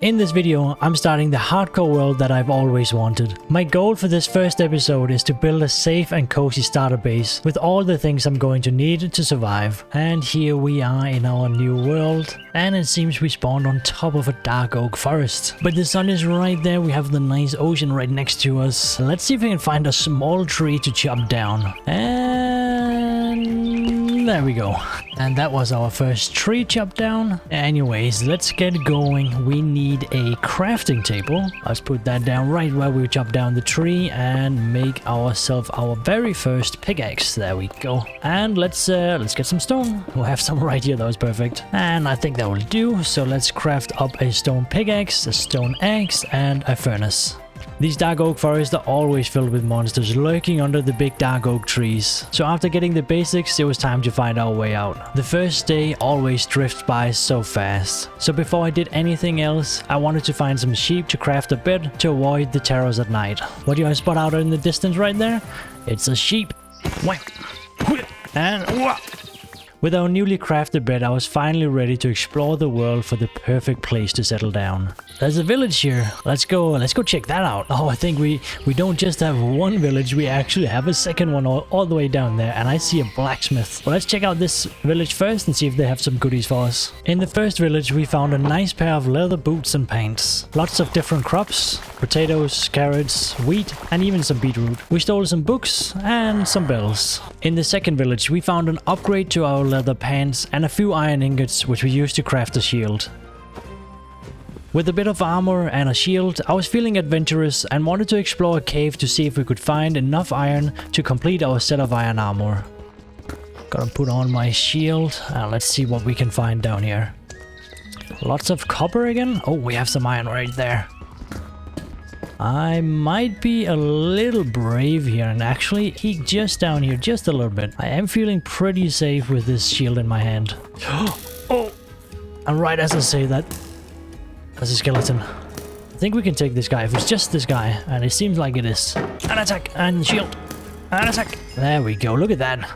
In this video, I'm starting the hardcore world that I've always wanted. My goal for this first episode is to build a safe and cozy starter base with all the things I'm going to need to survive. And here we are in our new world, and it seems we spawned on top of a dark oak forest. But the sun is right there, we have the nice ocean right next to us. Let's see if we can find a small tree to chop down. And there we go. And that was our first tree chopped down. Anyways, let's get going. We need a crafting table. Let's put that down right where we chop down the tree and make ourselves our very first pickaxe. There we go. And let's get some stone. We'll have some right here. That was perfect. And I think that will do. So let's craft up a stone pickaxe, a stone axe, and a furnace. These dark oak forests are always filled with monsters lurking under the big dark oak trees. So after getting the basics, it was time to find our way out. The first day always drifts by so fast. So before I did anything else, I wanted to find some sheep to craft a bed to avoid the terrors at night. What do I spot out in the distance right there? It's a sheep. And with our newly crafted bed, I was finally ready to explore the world for the perfect place to settle down. There's a village here. Let's go check that out. Oh, I think we don't just have one village, we actually have a second one all the way down there, and I see a blacksmith. Well, let's check out this village first and see if they have some goodies for us. In the first village, we found a nice pair of leather boots and pants. Lots of different crops, potatoes, carrots, wheat, and even some beetroot. We stole some books and some bells. In the second village, we found an upgrade to our leather pants and a few iron ingots, which we used to craft a shield. With a bit of armor and a shield, I was feeling adventurous and wanted to explore a cave to see if we could find enough iron to complete our set of iron armor. Gotta put on my shield and let's see what we can find down here. Lots of copper again. Oh, we have some iron right there. I might be a little brave here and actually peek just down here just a little bit. I am feeling pretty safe with this shield in my hand. Oh, and right as I say that, there's a skeleton. I think we can take this guy if it's just this guy, and it seems like it is. An attack and shield and attack. There we go, look at that.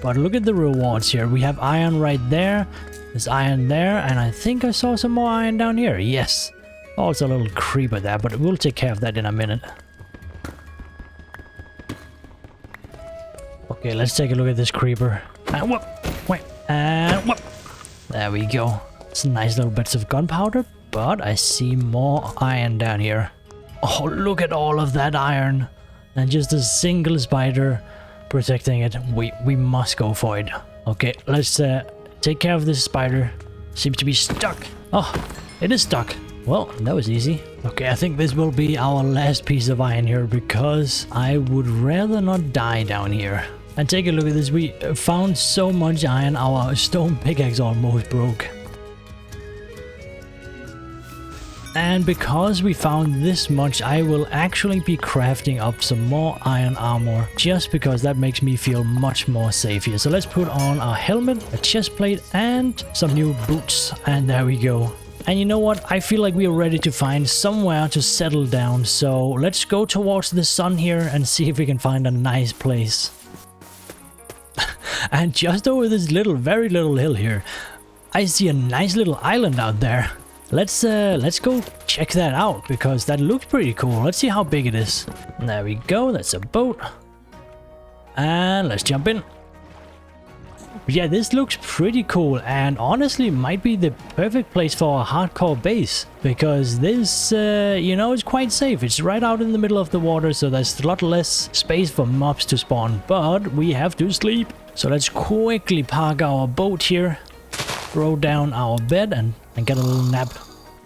But look at the rewards here. We have iron right there, there's iron there, and I think I saw some more iron down here. Yes. Oh, it's a little creeper there, but we'll take care of that in a minute. Okay, let's take a look at this creeper. And whoop! Wait, and whoop! There we go. Some nice little bits of gunpowder, but I see more iron down here. Oh, look at all of that iron. And just a single spider protecting it. We must go for it. Okay, let's take care of this spider. Seems to be stuck. Oh, it is stuck. Well, that was easy. Okay, I think this will be our last piece of iron here because I would rather not die down here. And take a look at this. We found so much iron, our stone pickaxe almost broke. And because we found this much, I will actually be crafting up some more iron armor just because that makes me feel much more safe here. So let's put on our helmet, a chest plate, and some new boots. And there we go. And you know what? I feel like we are ready to find somewhere to settle down. So let's go towards the sun here and see if we can find a nice place. And just over this very little hill here, I see a nice little island out there. Let's go check that out because that looks pretty cool. Let's see how big it is. There we go. That's a boat. And let's jump in. Yeah, this looks pretty cool and honestly might be the perfect place for a hardcore base because this, you know, is quite safe. It's right out in the middle of the water, so there's a lot less space for mobs to spawn, but we have to sleep. So let's quickly park our boat here, throw down our bed and get a little nap.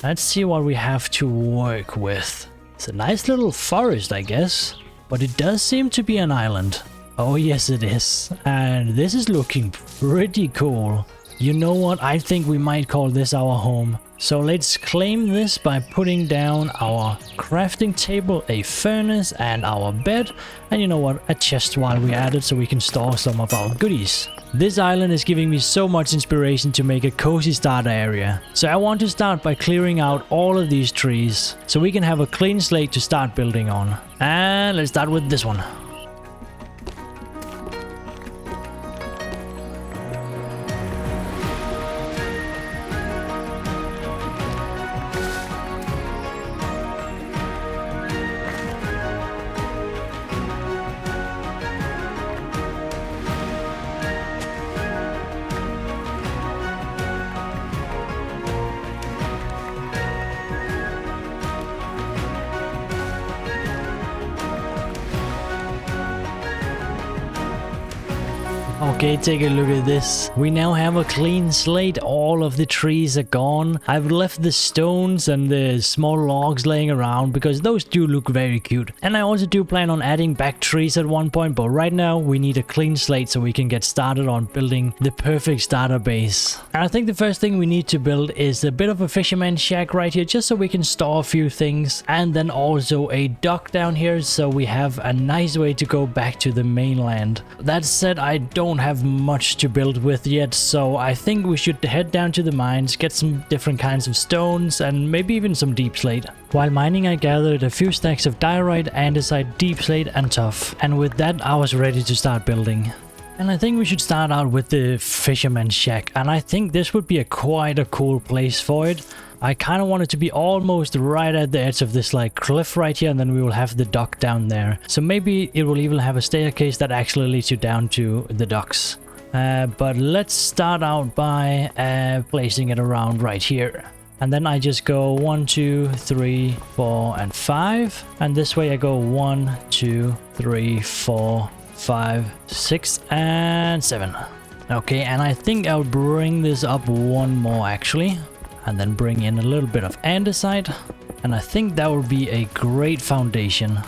Let's see what we have to work with. It's a nice little forest, I guess, but it does seem to be an island. Oh yes it is, and this is looking pretty cool. You know what, I think we might call this our home. So let's claim this by putting down our crafting table, a furnace, and our bed. And you know what, a chest while we're at it so we can store some of our goodies. This island is giving me so much inspiration to make a cozy starter area. So I want to start by clearing out all of these trees so we can have a clean slate to start building on. And let's start with this one. Okay, take a look at this. We now have a clean slate. All of the trees are gone. I've left the stones and the small logs laying around because those do look very cute. And I also do plan on adding back trees at one point, but right now we need a clean slate so we can get started on building the perfect starter base. And I think the first thing we need to build is a bit of a fisherman shack right here, just so we can store a few things, and then also a dock down here so we have a nice way to go back to the mainland. That said, I don't have much to build with yet, so I think we should head down to the mines, get some different kinds of stones and maybe even some deep slate. While mining, I gathered a few stacks of diorite, andesite, deep slate and tuff, and with that I was ready to start building. And I think we should start out with the fisherman shack, and I think this would be quite a cool place for it. I kind of want it to be almost right at the edge of this like cliff right here, and then we will have the dock down there. So maybe it will even have a staircase that actually leads you down to the docks. But let's start out by placing it around right here. And then I just go 1, 2, 3, 4, and 5. And this way I go 1, 2, 3, 4, 5, 6, and 7. Okay, and I think I'll bring this up one more actually. And then bring in a little bit of andesite. And I think that will be a great foundation.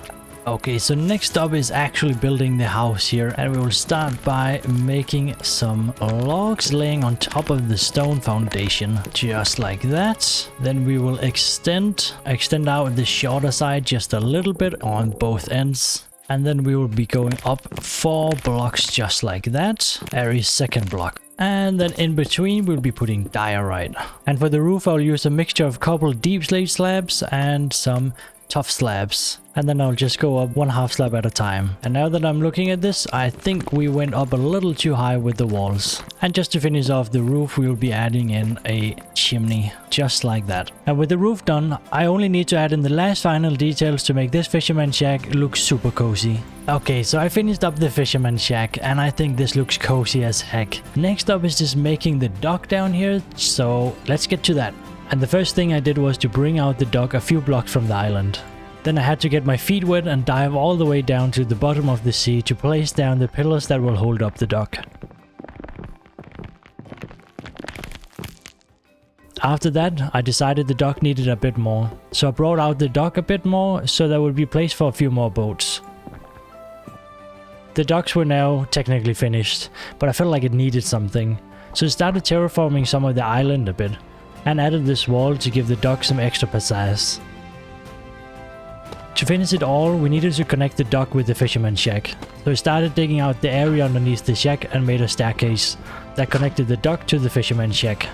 Okay, so next up is actually building the house here. And we will start by making some logs laying on top of the stone foundation. Just like that. Then we will extend out the shorter side just a little bit on both ends. And then we will be going up 4 blocks just like that. Every second block. And then in between we'll be putting diorite. And for the roof I'll use a mixture of a couple deep slate slabs and some tough slabs. And then I'll just go up 1/2 slab at a time. And now that I'm looking at this, I think we went up a little too high with the walls. And just to finish off the roof, we'll be adding in a chimney, just like that. And with the roof done, I only need to add in the last final details to make this fisherman shack look super cozy. Okay, so I finished up the fisherman shack, and I think this looks cozy as heck. Next up is just making the dock down here, so let's get to that. And the first thing I did was to bring out the dock a few blocks from the island. Then I had to get my feet wet and dive all the way down to the bottom of the sea to place down the pillars that will hold up the dock. After that, I decided the dock needed a bit more, so I brought out the dock a bit more so there would be place for a few more boats. The docks were now technically finished, but I felt like it needed something, so I started terraforming some of the island a bit, and added this wall to give the dock some extra pizzazz. To finish it all, we needed to connect the dock with the fisherman shack, so I started digging out the area underneath the shack and made a staircase that connected the dock to the fisherman shack.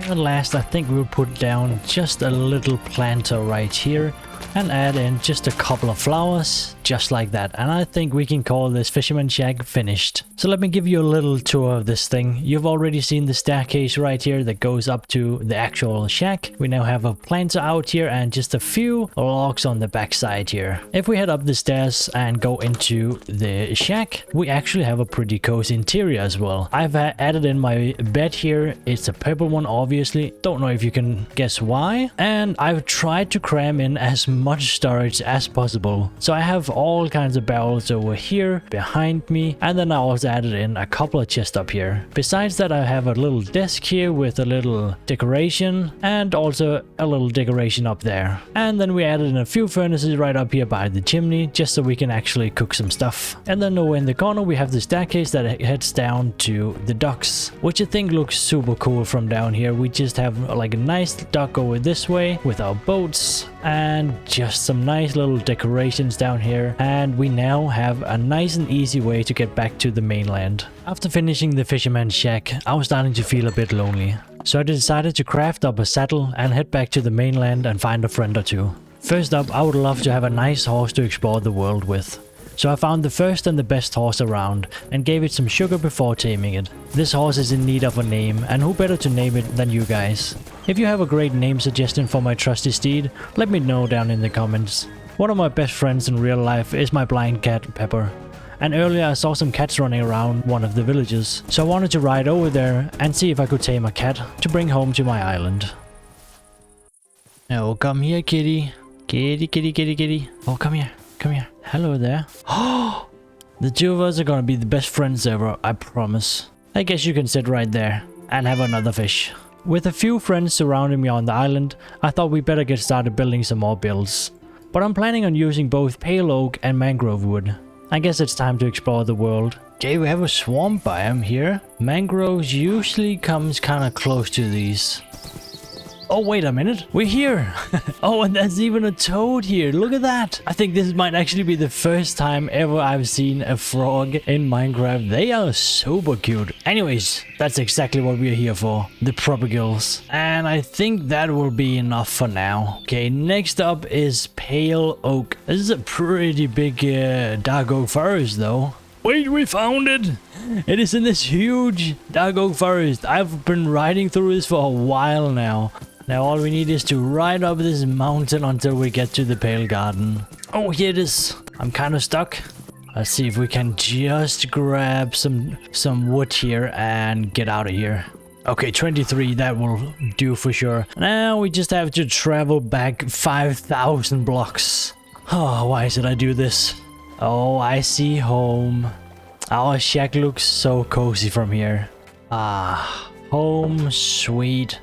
And last, I think we'll put down just a little planter right here and add in just a couple of flowers, just like that. And I think we can call this fisherman shack finished. So let me give you a little tour of this thing. You've already seen the staircase right here that goes up to the actual shack. We now have a planter out here and just a few logs on the back side here. If we head up the stairs and go into the shack, we actually have a pretty cozy interior as well. I've added in my bed here. It's a purple one, obviously. Don't know if you can guess why. And I've tried to cram in as much storage as possible. So I have all kinds of barrels over here behind me, and then I also added in a couple of chests up here. Besides that, I have a little desk here with a little decoration and also a little decoration up there. And then we added in a few furnaces right up here by the chimney just so we can actually cook some stuff. And then over in the corner we have the staircase that heads down to the docks, which I think looks super cool from down here. We just have like a nice dock over this way with our boats and just some nice little decorations down here, and we now have a nice and easy way to get back to the mainland. After finishing the fisherman's shack, I was starting to feel a bit lonely, so I decided to craft up a saddle and head back to the mainland and find a friend or two. First up, I would love to have a nice horse to explore the world with. So I found the first and the best horse around and gave it some sugar before taming it. This horse is in need of a name, and who better to name it than you guys? If you have a great name suggestion for my trusty steed, let me know down in the comments. One of my best friends in real life is my blind cat Pepper. And earlier I saw some cats running around one of the villages, so I wanted to ride over there and see if I could tame a cat to bring home to my island. Oh, come here, kitty. Kitty, kitty, kitty, kitty. Oh, come here. Come here. Hello there. Oh, The two of us are gonna be the best friends ever, I promise. I guess you can sit right there and have another fish. With a few friends surrounding me on the island, I thought we better get started building some more builds. But I'm planning on using both pale oak and mangrove wood. I guess it's time to explore the world. Okay, we have a swamp biome here. Mangroves usually comes kind of close to these. Oh, wait a minute. We're here. Oh, and there's even a toad here. Look at that. I think this might actually be the first time ever I've seen a frog in Minecraft. They are super cute. Anyways, that's exactly what we're here for. The propagals. And I think that will be enough for now. Okay, next up is pale oak. This is a pretty big dark oak forest though. Wait, we found it! It is in this huge dark oak forest. I've been riding through this for a while now. Now all we need is to ride up this mountain until we get to the pale garden. Oh, here it is. I'm kind of stuck. Let's see if we can just grab some wood here and get out of here. Okay, 23, that will do for sure. Now we just have to travel back 5,000 blocks. Oh, why did I do this? Oh, I see home. Our shack looks so cozy from here. Ah, home sweet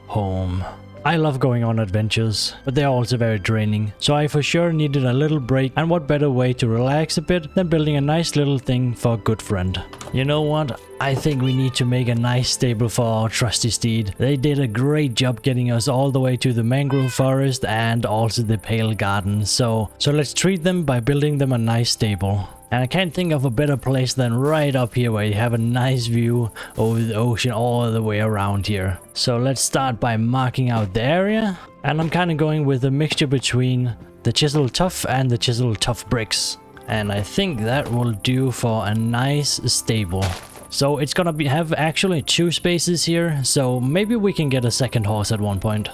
home. I love going on adventures, but they're also very draining, so I for sure needed a little break, and what better way to relax a bit than building a nice little thing for a good friend. You know what? I think we need to make a nice stable for our trusty steed. They did a great job getting us all the way to the mangrove forest and also the pale garden, so let's treat them by building them a nice stable. And I can't think of a better place than right up here where you have a nice view over the ocean all the way around here. So let's start by marking out the area. And I'm kind of going with a mixture between the chisel tough and the chisel tough bricks. And I think that will do for a nice stable. So it's gonna have actually 2 spaces here. So maybe we can get a second horse at one point.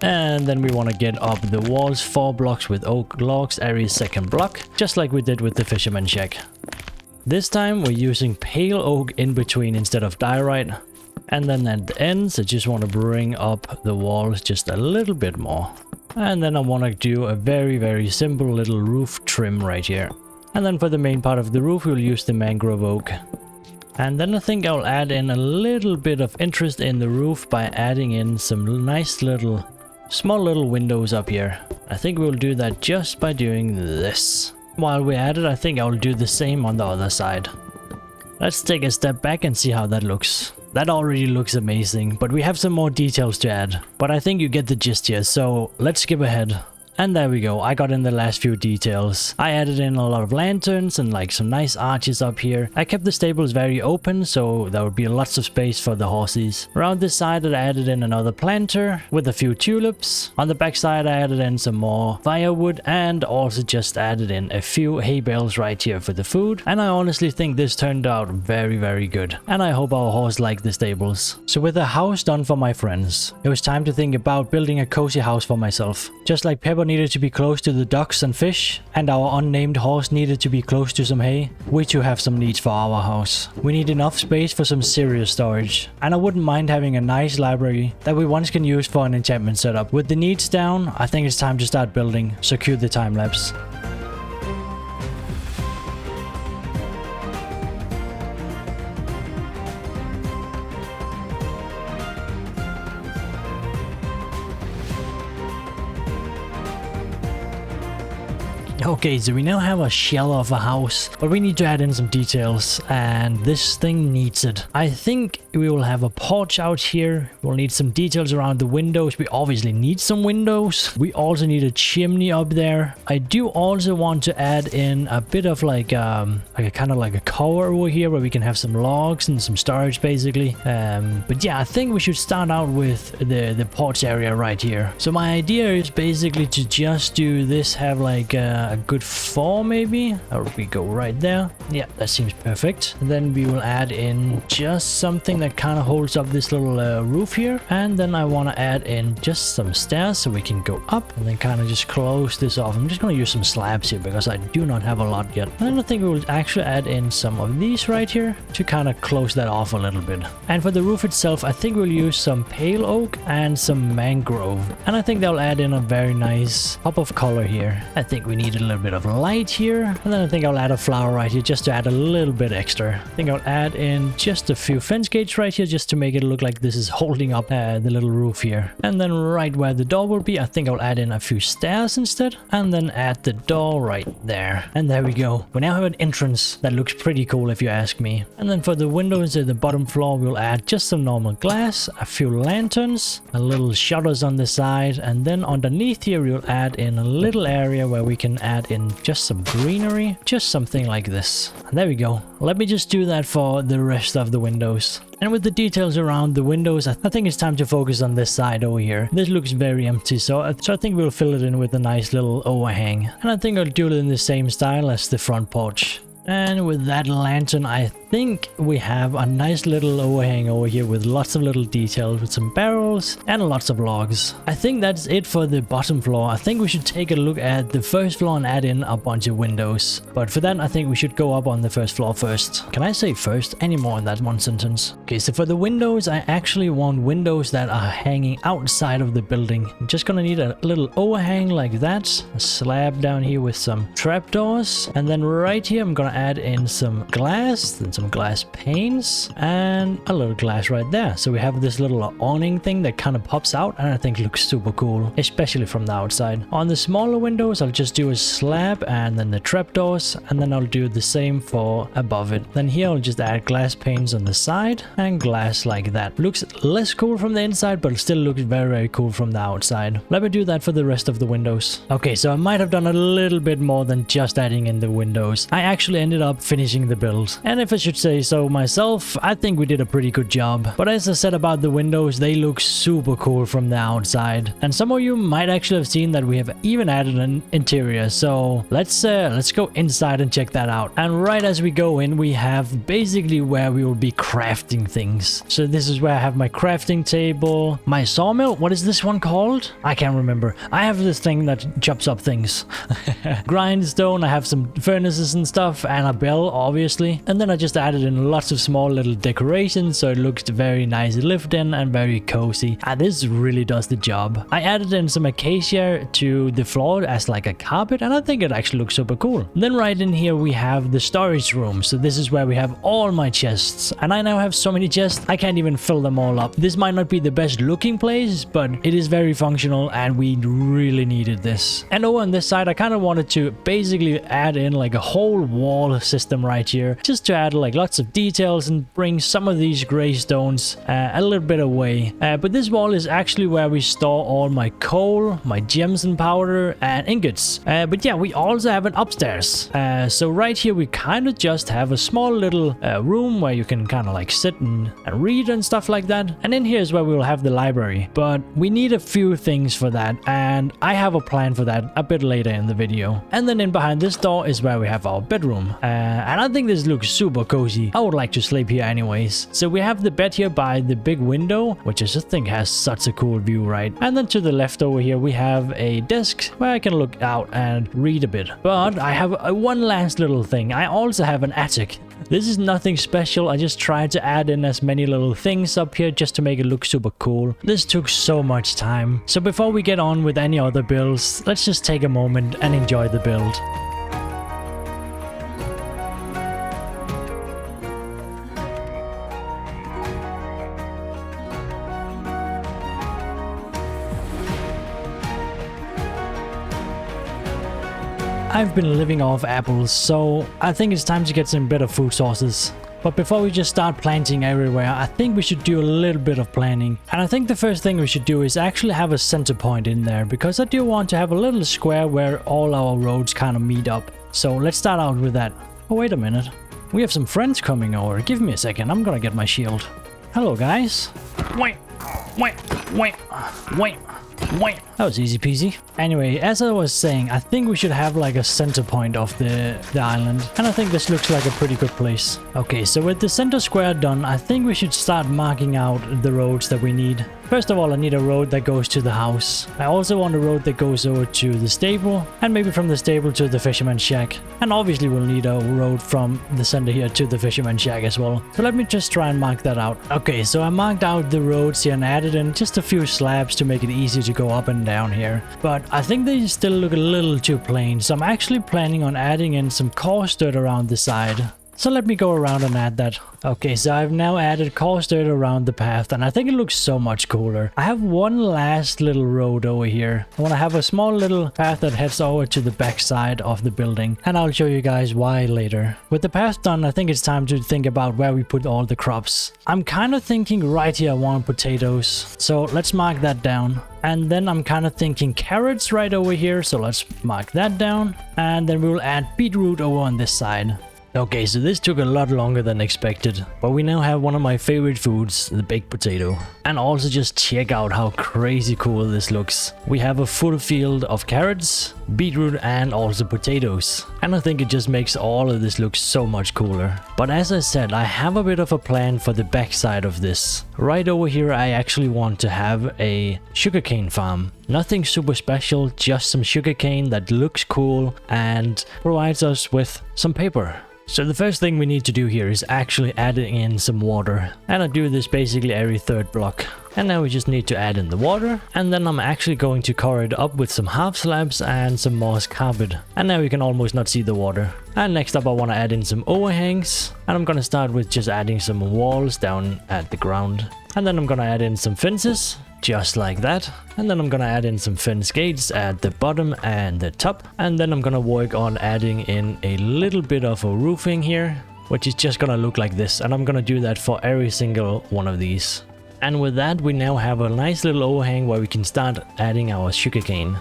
And then we want to get up the walls 4 blocks with oak logs every second block, just like we did with the fisherman shack. This time we're using pale oak in between instead of diorite. And then at the ends I just want to bring up the walls just a little bit more. And then I want to do a very simple little roof trim right here. And then for the main part of the roof we'll use the mangrove oak. And then I think I'll add in a little bit of interest in the roof by adding in some nice small little windows up here. I think we'll do that just by doing this. While we're at it, I think I'll do the same on the other side. Let's take a step back and see how that looks. That already looks amazing, but we have some more details to add. But I think you get the gist here, so let's skip ahead. And there we go, I got in the last few details. I added in a lot of lanterns and like some nice arches up here. I kept the stables very open, so there would be lots of space for the horses. Around this side I added in another planter with a few tulips. On the back side I added in some more firewood and also just added in a few hay bales right here for the food. And I honestly think this turned out very good. And I hope our horse liked the stables. So with the house done for my friends, it was time to think about building a cozy house for myself. Just like Pepper needed to be close to the ducks and fish, and our unnamed horse needed to be close to some hay, we too have some needs for our house. We need enough space for some serious storage, and I wouldn't mind having a nice library that we once can use for an enchantment setup. With the needs down, I think it's time to start building, so cue the time lapse. Okay, so we now have a shell of a house, but we need to add in some details, and this thing needs it. I think we will have a porch out here. We'll need some details around the windows. We obviously need some windows. We also need a chimney up there. I do also want to add in a bit of like a kind of like a cover over here where we can have some logs and some storage basically. But yeah, I think we should start out with the porch area right here. So my idea is basically to just do this, have like a good 4 maybe, or we go right there. Yeah, that seems perfect. And then we will add in just something that kind of holds up this little roof here, and then I want to add in just some stairs so we can go up and then kind of just close this off. I'm just going to use some slabs here because I do not have a lot yet. And then I think we will actually add in some of these right here to kind of close that off a little bit. And for the roof itself, I think we'll use some pale oak and some mangrove, and I think they'll add in a very nice pop of color here. I think we need a little bit of light here. And then I think I'll add a flower right here just to add a little bit extra. I think I'll add in just a few fence gates right here just to make it look like this is holding up the little roof here. And then right where the door will be, I think I'll add in a few stairs instead. And then add the door right there. And there we go. We now have an entrance that looks pretty cool if you ask me. And then for the windows at the bottom floor, we'll add just some normal glass, a few lanterns, a little shutters on the side, and then underneath here we'll add in a little area where we can add in just some greenery, just something like this. And there we go. Let me just do that for the rest of the windows. And with the details around the windows, I think it's time to focus on this side over here. This looks very empty, so I think we'll fill it in with a nice little overhang. And I think I'll do it in the same style as the front porch. And with that lantern, I think we have a nice little overhang over here with lots of little details with some barrels and lots of logs. I think that's it for the bottom floor. I think we should take a look at the first floor and add in a bunch of windows. But for that, I think we should go up on the first floor first. Can I say first anymore in that one sentence? Okay, so for the windows, I actually want windows that are hanging outside of the building. I'm just gonna need a little overhang like that. A slab down here with some trapdoors. And then right here, I'm gonna add in some glass and some glass panes and a little glass right there. So we have this little awning thing that kind of pops out and I think looks super cool, especially from the outside. On the smaller windows, I'll just do a slab and then the trapdoors, and then I'll do the same for above it. Then here I'll just add glass panes on the side and glass like that. Looks less cool from the inside, but it still looks very, very cool from the outside. Let me do that for the rest of the windows. Okay, so I might have done a little bit more than just adding in the windows. I actually ended up finishing the build. And if I should say so myself, I think we did a pretty good job. But as I said about the windows, they look super cool from the outside. And some of you might actually have seen that we have even added an interior. So let's go inside and check that out. And right as we go in, we have basically where we will be crafting things. So this is where I have my crafting table, my sawmill. What is this one called? I can't remember. I have this thing that chops up things. Grindstone, I have some furnaces and stuff, and a bell, obviously. And then I just added in lots of small little decorations, so it looks very nice lived in and very cozy. And this really does the job. I added in some acacia to the floor as like a carpet, and I think it actually looks super cool. And then right in here we have the storage room. So this is where we have all my chests, and I now have so many chests I can't even fill them all up. This might not be the best looking place, but it is very functional and we really needed this. And over on this side, I kind of wanted to basically add in like a whole wall system right here, just to add like lots of details and bring some of these gray stones a little bit away. But this wall is actually where we store all my coal, my gems and powder and ingots. But yeah, we also have an upstairs. So right here we kind of just have a small little room where you can kind of like sit and read and stuff like that. And in here is where we will have the library. But we need a few things for that, and I have a plan for that a bit later in the video. And then in behind this door is where we have our bedroom. And I think this looks super cozy. I would like to sleep here anyways. So we have the bed here by the big window, which I just think has such a cool view, right? And then to the left over here we have a desk where I can look out and read a bit. But I have one last little thing. I also have an attic. This is nothing special. I just tried to add in as many little things up here just to make it look super cool. This took so much time. So before we get on with any other builds, let's just take a moment and enjoy the build. I've been living off apples, so I think it's time to get some better food sources. But before we just start planting everywhere, I think we should do a little bit of planning. And I think the first thing we should do is actually have a center point in there, because I do want to have a little square where all our roads kind of meet up. So let's start out with that. Oh, wait a minute. We have some friends coming over. Give me a second. I'm gonna get my shield. Hello, guys. Wait. That was easy peasy. Anyway, as I was saying, I think we should have like a center point of the island. And I think this looks like a pretty good place. Okay, so with the center square done, I think we should start marking out the roads that we need. First of all, I need a road that goes to the house. I also want a road that goes over to the stable, and maybe from the stable to the fisherman's shack. And obviously we'll need a road from the center here to the fisherman's shack as well. So let me just try and mark that out. Okay, so I marked out the roads here and added in just a few slabs to make it easy to go up and down here. But I think they still look a little too plain, so I'm actually planning on adding in some coarse dirt around the side. So let me go around and add that. Okay, so I've now added coarse dirt around the path, and I think it looks so much cooler. I have one last little road over here. I want to have a small little path that heads over to the back side of the building, and I'll show you guys why later. With the path done, I think it's time to think about where we put all the crops. I'm kind of thinking right here I want potatoes, so let's mark that down. And then I'm kind of thinking carrots right over here, so let's mark that down. And then we'll add beetroot over on this side. Okay, so this took a lot longer than expected, but we now have one of my favorite foods, the baked potato. And also just check out how crazy cool this looks. We have a full field of carrots, beetroot and also potatoes. And I think it just makes all of this look so much cooler. But as I said, I have a bit of a plan for the backside of this. Right over here I actually want to have a sugarcane farm. Nothing super special, just some sugarcane that looks cool and provides us with some paper. So the first thing we need to do here is actually adding in some water. And I do this basically every third block. And now we just need to add in the water. And then I'm actually going to cover it up with some half slabs and some moss carpet. And now you can almost not see the water. And next up I want to add in some overhangs. And I'm going to start with just adding some walls down at the ground. And then I'm going to add in some fences. Just like that. And then I'm gonna add in some fence gates at the bottom and the top. And then I'm gonna work on adding in a little bit of a roofing here, which is just gonna look like this. And I'm gonna do that for every single one of these. And with that, we now have a nice little overhang where we can start adding our sugarcane.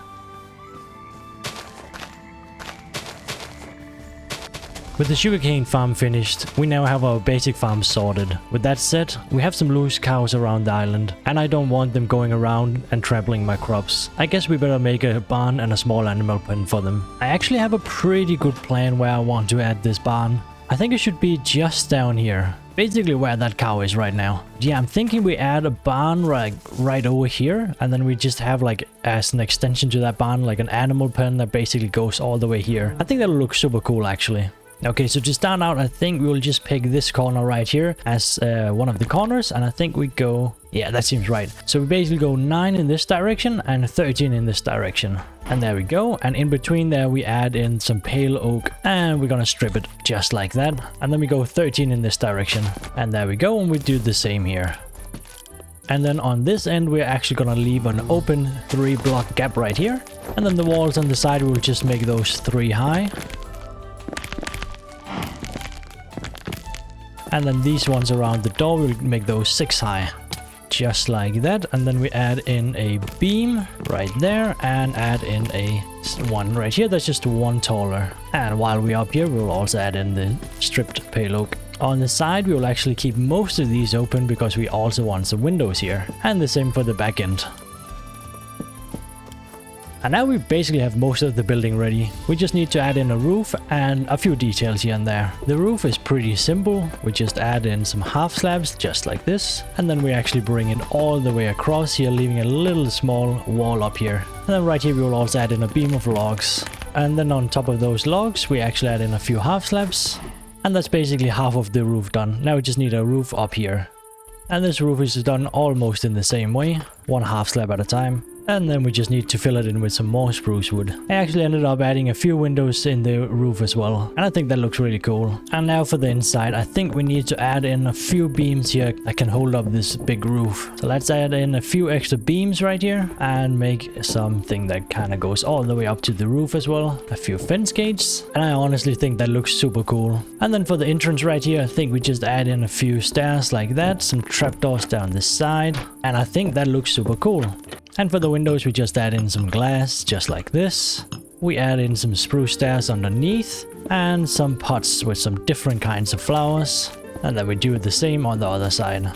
With the sugarcane farm finished, we now have our basic farm sorted. With that said, we have some loose cows around the island, and I don't want them going around and trampling my crops. I guess we better make a barn and a small animal pen for them. I actually have a pretty good plan where I want to add this barn. I think it should be just down here. Basically where that cow is right now. Yeah, I'm thinking we add a barn right over here, and then we just have like as an extension to that barn like an animal pen that basically goes all the way here. I think that'll look super cool actually. Okay, so to start out, I think we will just pick this corner right here as one of the corners, and I think we go... Yeah, that seems right. So we basically go 9 in this direction and 13 in this direction. And there we go. And in between there, we add in some pale oak, and we're gonna strip it just like that. And then we go 13 in this direction. And there we go, and we do the same here. And then on this end, we're actually gonna leave an open 3-block gap right here. And then the walls on the side, we'll just make those 3 high. And then these ones around the door, we'll make those 6 high. Just like that. And then we add in a beam right there and add in a one right here that's just 1 taller. And while we're up here, we'll also add in the stripped pale oak. On the side, we will actually keep most of these open because we also want some windows here. And the same for the back end. And now we basically have most of the building ready. We just need to add in a roof and a few details here and there. The roof is pretty simple. We just add in some half slabs just like this. And then we actually bring it all the way across here, leaving a little small wall up here. And then right here we will also add in a beam of logs. And then on top of those logs we actually add in a few half slabs. And that's basically half of the roof done. Now we just need a roof up here. And this roof is done almost in the same way, 1 half slab at a time. And then we just need to fill it in with some more spruce wood. I actually ended up adding a few windows in the roof as well. And I think that looks really cool. And now for the inside, I think we need to add in a few beams here that can hold up this big roof. So let's add in a few extra beams right here and make something that kind of goes all the way up to the roof as well. A few fence gates. And I honestly think that looks super cool. And then for the entrance right here, I think we just add in a few stairs like that. Some trapdoors down this side. And I think that looks super cool. And for the windows, we just add in some glass, just like this. We add in some spruce stairs underneath, and some pots with some different kinds of flowers. And then we do the same on the other side.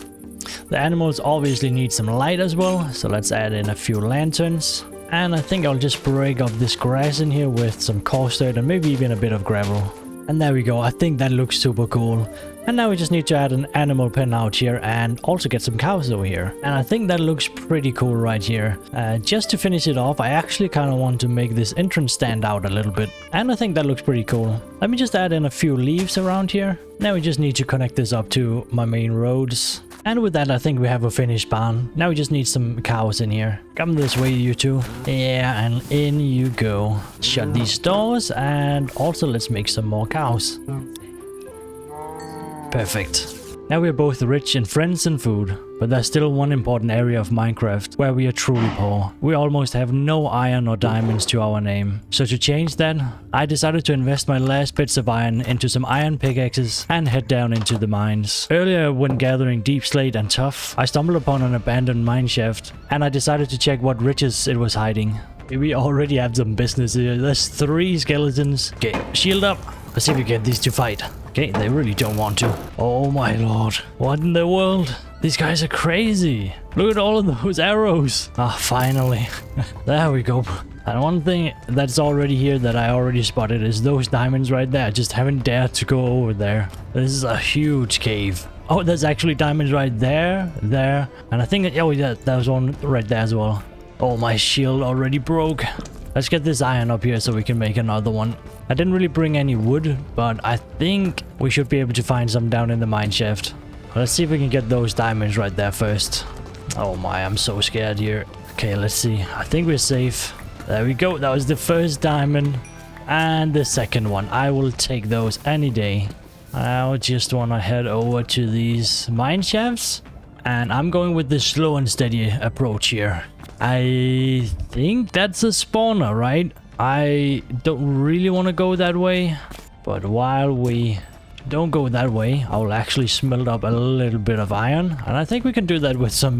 The animals obviously need some light as well, so let's add in a few lanterns. And I think I'll just break up this grass in here with some coarse dirt and maybe even a bit of gravel. And there we go, I think that looks super cool. And now we just need to add an animal pen out here and also get some cows over here. And I think that looks pretty cool right here. Just to finish it off, I actually kind of want to make this entrance stand out a little bit. And I think that looks pretty cool. Let me just add in a few leaves around here. Now we just need to connect this up to my main roads. And with that, I think we have a finished barn. Now we just need some cows in here. Come this way, you two. Yeah, and in you go. Shut these doors, and also let's make some more cows. Perfect. Now we are both rich in friends and food, but there's still one important area of Minecraft where we are truly poor. We almost have no iron or diamonds to our name. So to change that, I decided to invest my last bits of iron into some iron pickaxes and head down into the mines. Earlier, when gathering deep slate and tuff, I stumbled upon an abandoned mine shaft, and I decided to check what riches it was hiding. We already have some business here. There's 3 skeletons. Okay, shield up. Let's see if we get these to fight. Okay, they really don't want to. Oh my lord. What in the world? These guys are crazy. Look at all of those arrows. Ah, finally. There we go. And one thing that's already here that I already spotted is those diamonds right there. I just haven't dared to go over there. This is a huge cave. Oh, there's actually diamonds right there, And I think, oh yeah, there's one right there as well. Oh, my shield already broke. Let's get this iron up here so we can make another one. I didn't really bring any wood, but I think we should be able to find some down in the mine shaft. Let's see if we can get those diamonds right there first. Oh my, I'm so scared here. Okay, let's see. I think we're safe. There we go. That was the first diamond. And the second one. I will take those any day. I just want to head over to these mine shafts. And I'm going with the slow and steady approach here. I think that's a spawner, right? I don't really want to go that way. But while we don't go that way, I will actually smelt up a little bit of iron. And I think we can do that with some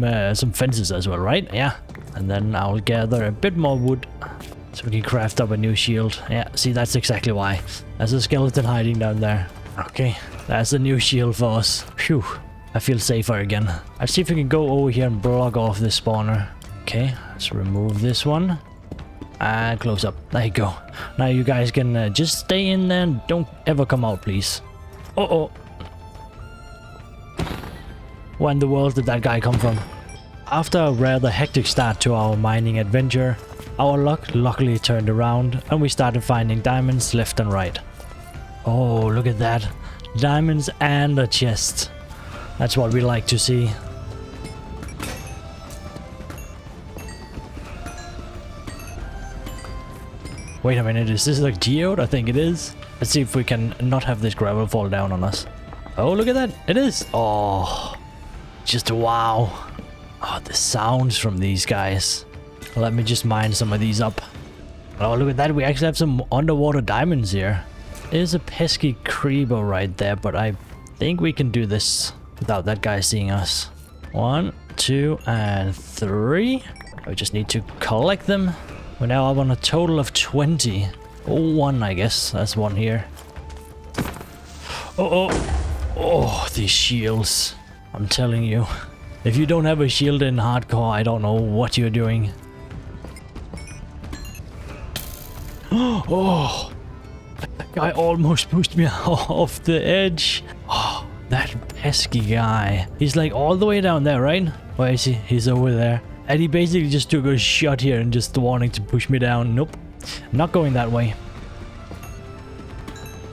fences as well, right? Yeah. And then I'll gather a bit more wood so we can craft up a new shield. Yeah, see, that's exactly why. There's a skeleton hiding down there. Okay, that's a new shield for us. Phew. I feel safer again. Let's see if we can go over here and block off this spawner. Okay, let's remove this one. And close up. There you go. Now you guys can just stay in there and don't ever come out, please. Uh-oh. Where in the world did that guy come from? After a rather hectic start to our mining adventure, our luck luckily turned around and we started finding diamonds left and right. Oh, look at that. Diamonds and a chest. That's what we like to see. Wait a minute, is this like geode? I think it is. Let's see if we can not have this gravel fall down on us. Oh, look at that. It is. Oh, just wow. Oh, the sounds from these guys. Let me just mine some of these up. Oh, look at that. We actually have some underwater diamonds here. There's a pesky creeper right there, but I think we can do this without that guy seeing us. 1, 2, and 3. We just need to collect them. We're now up on a total of 20. Oh, 1, I guess. That's 1 here. Oh, these shields. I'm telling you. If you don't have a shield in hardcore, I don't know what you're doing. Oh, that guy almost pushed me off the edge. Oh, that pesky guy. He's like all the way down there, right? Where is he? He's over there. And he basically just took a shot here and just wanting to push me down. Nope. Not going that way.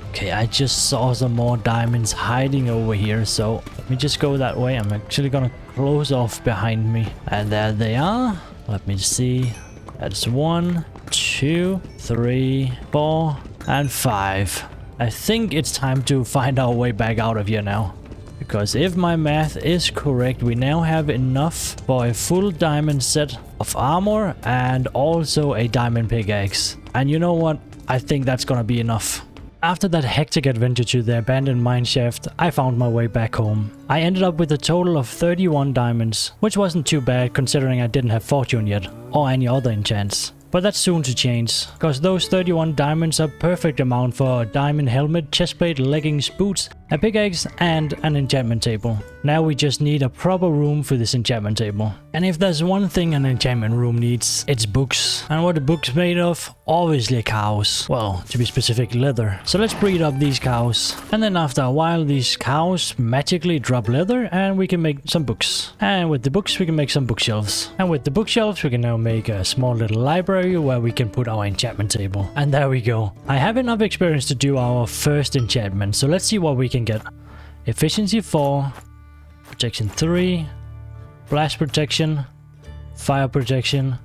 Okay, I just saw some more diamonds hiding over here. So let me just go that way. I'm actually gonna close off behind me. And there they are. Let me see. That's 1, 2, 3, 4, and 5. I think it's time to find our way back out of here now. Because if my math is correct, we now have enough for a full diamond set of armor and also a diamond pickaxe. And you know what? I think that's gonna be enough. After that hectic adventure to the abandoned mine shaft, I found my way back home. I ended up with a total of 31 diamonds, which wasn't too bad considering I didn't have fortune yet, or any other enchants. But that's soon to change, cause those 31 diamonds are perfect amount for a diamond helmet, chestplate, leggings, boots, a pickaxe, and an enchantment table. Now we just need a proper room for this enchantment table. And if there's one thing an enchantment room needs, it's books. And what are books made of? Obviously cows. Well, to be specific, leather. So let's breed up these cows. And then after a while, these cows magically drop leather and we can make some books. And with the books, we can make some bookshelves. And with the bookshelves, we can now make a small little library where we can put our enchantment table. And there we go. I have enough experience to do our first enchantment. So let's see what we can get. Efficiency 4, protection 3, blast protection, fire protection,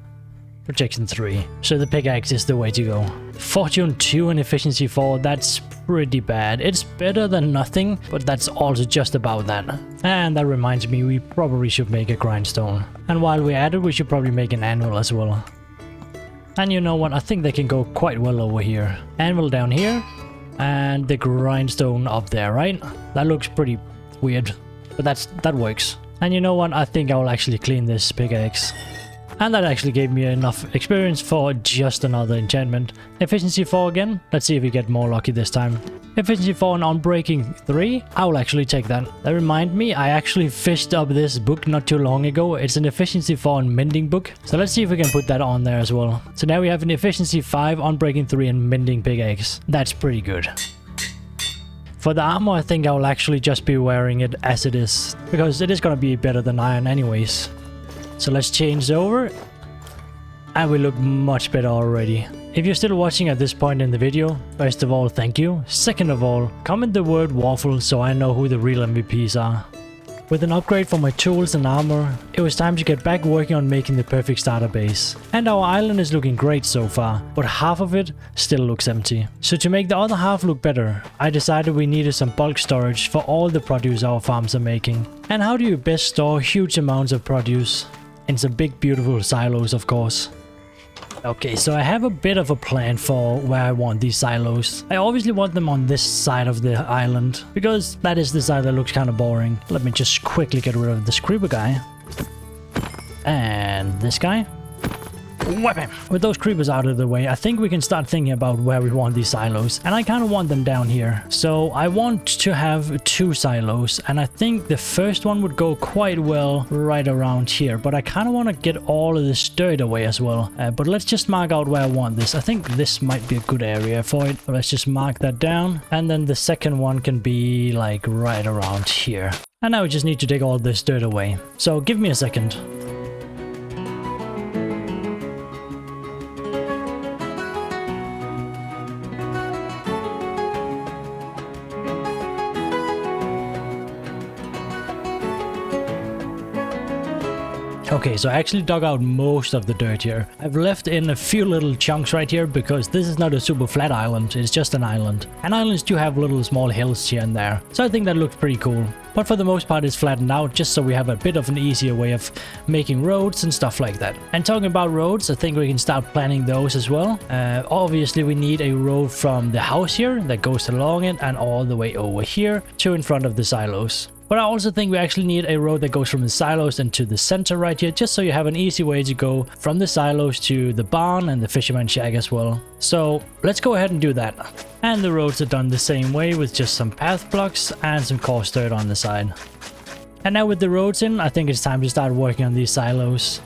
protection 3. So the pickaxe is the way to go. Fortune 2 and efficiency 4, that's pretty bad. It's better than nothing, but that's also just about that. And that reminds me, we probably should make a grindstone. And while we're at it, we should probably make an anvil as well. And you know what, I think they can go quite well over here. Anvil down here, and the grindstone up there, right? That looks pretty weird, but that works. And you know what, I think I will actually clean this pickaxe. And that actually gave me enough experience for just another enchantment. Efficiency 4 again. Let's see if we get more lucky this time. Efficiency 4 and Unbreaking 3. I will actually take that. That reminds me, I actually fished up this book not too long ago. It's an Efficiency 4 and Mending book. So let's see if we can put that on there as well. So now we have an Efficiency 5, Unbreaking 3 and Mending pickaxe. That's pretty good. For the armor, I think I will actually just be wearing it as it is, because it is going to be better than iron anyways. So let's change over, and we look much better already. If you're still watching at this point in the video, first of all, thank you. Second of all, comment the word waffle so I know who the real MVPs are. With an upgrade for my tools and armor, it was time to get back working on making the perfect starter base. And our island is looking great so far, but half of it still looks empty. So to make the other half look better, I decided we needed some bulk storage for all the produce our farms are making. And how do you best store huge amounts of produce? In some big beautiful silos, of course. Okay, so I have a bit of a plan for where I want these silos. I obviously want them on this side of the island, because that is the side that looks kind of boring. Let me just quickly get rid of this creeper guy. And this guy. Weapon. With those creepers out of the way, I think we can start thinking about where we want these silos. And I kind of want them down here. So I want to have 2 silos. And I think the first one would go quite well right around here. But I kind of want to get all of this dirt away as well. But let's just mark out where I want this. I think this might be a good area for it. But let's just mark that down. And then the second one can be like right around here. And now we just need to take all this dirt away. So give me a second. Okay, so I actually dug out most of the dirt here. I've left in a few little chunks right here because this is not a super flat island, it's just an island. And islands do have little small hills here and there, so I think that looks pretty cool. But for the most part it's flattened out just so we have a bit of an easier way of making roads and stuff like that. And talking about roads, I think we can start planning those as well. Obviously we need a road from the house here that goes along it and all the way over here to in front of the silos. But I also think we actually need a road that goes from the silos into the center right here, just so you have an easy way to go from the silos to the barn and the fisherman shack as well. So let's go ahead and do that. And the roads are done the same way with just some path blocks and some coarse dirt on the side. And now with the roads in, I think it's time to start working on these silos.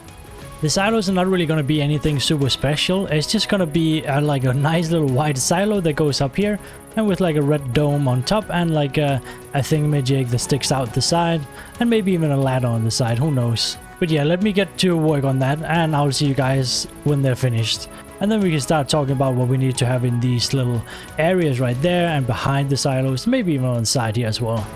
The silos are not really going to be anything super special. It's just going to be like a nice little white silo that goes up here and with like a red dome on top and like a thingamajig that sticks out the side and maybe even a ladder on the side, who knows. But yeah, let me get to work on that and I'll see you guys when they're finished. And then we can start talking about what we need to have in these little areas right there and behind the silos, maybe even on the side here as well.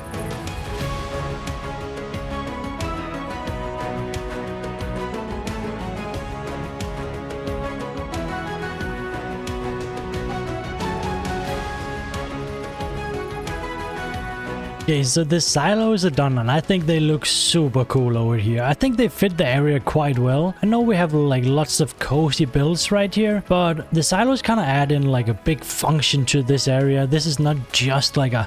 Okay, so the silos are done, and I think they look super cool over here. I think they fit the area quite well. I know we have like lots of cozy builds right here, but the silos kind of add in like a big function to this area. This is not just like a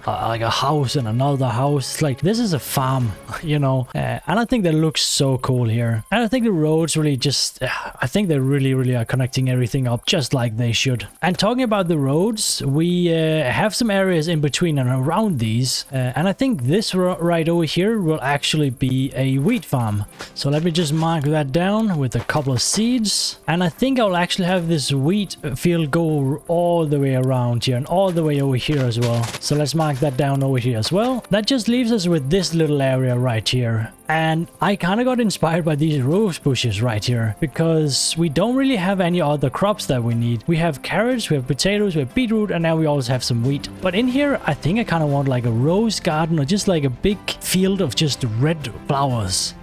house and another house. Like this is a farm, you know. And I think that looks so cool here. And I think the roads really just, I think they really are connecting everything up just like they should. And talking about the roads, we have some areas in between and around these. And I think this right over here will actually be a wheat farm. So let me just mark that down with a couple of seeds. And I think I'll actually have this wheat field go all the way around here and all the way over here as well. So let's mark that down over here as well. That just leaves us with this little area right here. And I kind of got inspired by these rose bushes right here because we don't really have any other crops that we need. We have carrots, we have potatoes, we have beetroot, and now we also have some wheat. But in here, I think I kind of want like a rose garden or just like a big field of just red flowers.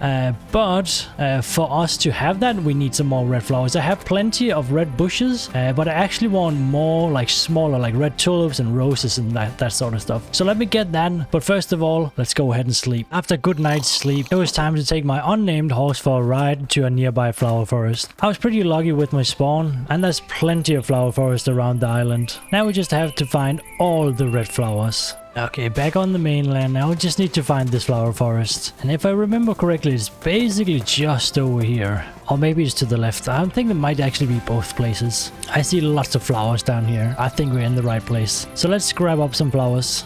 But for us to have that, we need some more red flowers. I have plenty of red bushes, but I actually want more like smaller, like red tulips and roses and that sort of stuff. So let me get that. But first of all, let's go ahead and sleep. After a good night's sleep, it was time to take my unnamed horse for a ride to a nearby flower forest. I was pretty lucky with my spawn, and there's plenty of flower forest around the island. Now we just have to find all the red flowers. Okay, back on the mainland now. We just need to find this flower forest. And if I remember correctly, it's basically just over here. Or maybe it's to the left. I think it might actually be both places. I see lots of flowers down here. I think we're in the right place. So let's grab up some flowers.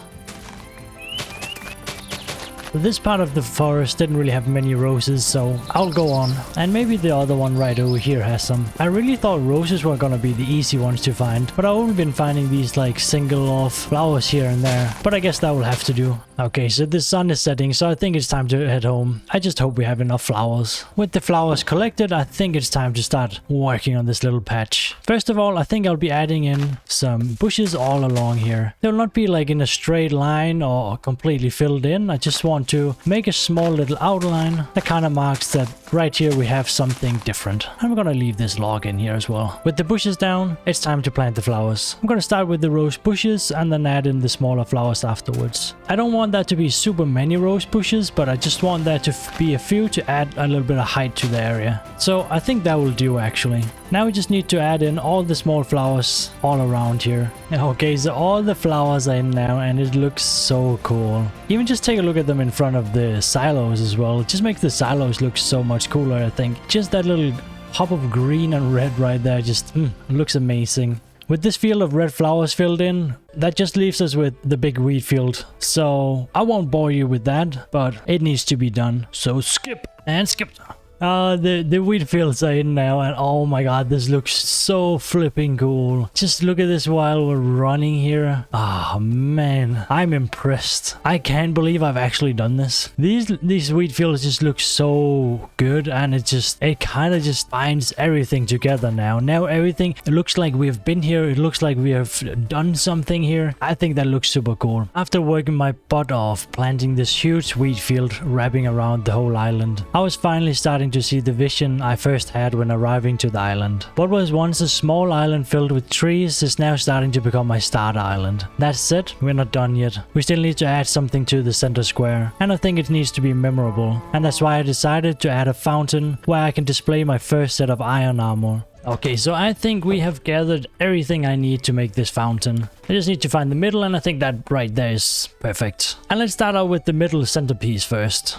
This part of the forest didn't really have many roses, so I'll go on. And maybe the other one right over here has some. I really thought roses were gonna be the easy ones to find, but I've only been finding these like single off flowers here and there. But I guess that will have to do. Okay, so the sun is setting, so I think it's time to head home. I just hope we have enough flowers. With the flowers collected, I think it's time to start working on this little patch. First of all, I think I'll be adding in some bushes all along here. They'll not be like in a straight line or completely filled in. I just want to make a small little outline that kind of marks that right here we have something different. I'm gonna leave this log in here as well. With the bushes down, it's time to plant the flowers. I'm gonna start with the rose bushes and then add in the smaller flowers afterwards. I don't want that to be super many rose bushes, but I just want there to be a few to add a little bit of height to the area. So I think that will do actually. Now we just need to add in all the small flowers all around here. Okay, so all the flowers are in now and it looks so cool. Even just take a look at them in front of the silos as well. It just makes the silos look so much cooler, I think. Just that little pop of green and red right there just looks amazing. With this field of red flowers filled in, that just leaves us with the big wheat field. So I won't bore you with that, but it needs to be done. So skip and skip. The wheat fields are in now, and oh my god, this looks so flipping cool. Just look at this while we're running here. Oh man, I'm impressed. I can't believe I've actually done this. These wheat fields just look so good, and it kind of just binds everything together now. Now everything, it looks like we've been here. It looks like we have done something here. I think that looks super cool. After working my butt off planting this huge wheat field wrapping around the whole island, I was finally starting to see the vision I first had when arriving to the island. What was once a small island filled with trees is now starting to become my start island. That said, we're not done yet. We still need to add something to the center square, and I think it needs to be memorable. And that's why I decided to add a fountain where I can display my first set of iron armor. Okay, so I think we have gathered everything I need to make this fountain. I just need to find the middle, and I think that right there is perfect. And let's start out with the middle centerpiece first.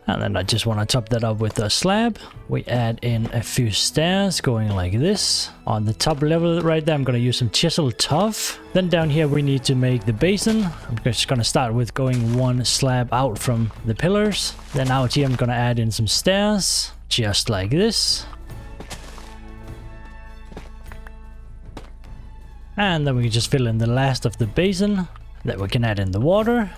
And then I just want to top that up with a slab. We add in a few stairs going like this. On the top level right there, I'm going to use some chisel tuff. Then down here we need to make the basin. I'm just going to start with going one slab out from the pillars. Then out here I'm going to add in some stairs, just like this. And then we can just fill in the last of the basin. Then we can add in the water.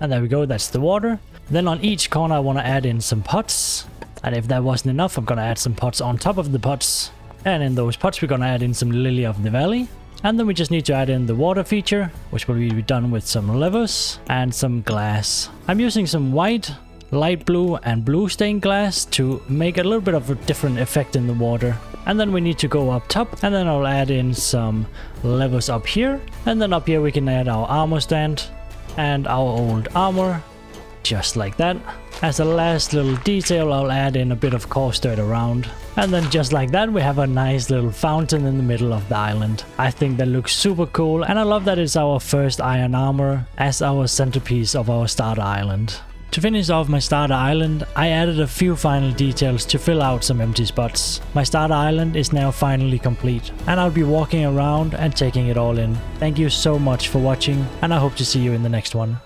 And there we go, that's the water. Then on each corner I want to add in some pots. And if that wasn't enough, I'm going to add some pots on top of the pots. And in those pots we're going to add in some lily of the valley. And then we just need to add in the water feature, which will be done with some levers and some glass. I'm using some white, light blue and blue stained glass to make a little bit of a different effect in the water. And then we need to go up top, and then I'll add in some levels up here. And then up here we can add our armor stand and our old armor, just like that. As a last little detail, I'll add in a bit of coarse dirt around. And then just like that, we have a nice little fountain in the middle of the island. I think that looks super cool, and I love that it's our first iron armor as our centerpiece of our starter island. To finish off my starter island, I added a few final details to fill out some empty spots. My starter island is now finally complete, and I'll be walking around and taking it all in. Thank you so much for watching, and I hope to see you in the next one.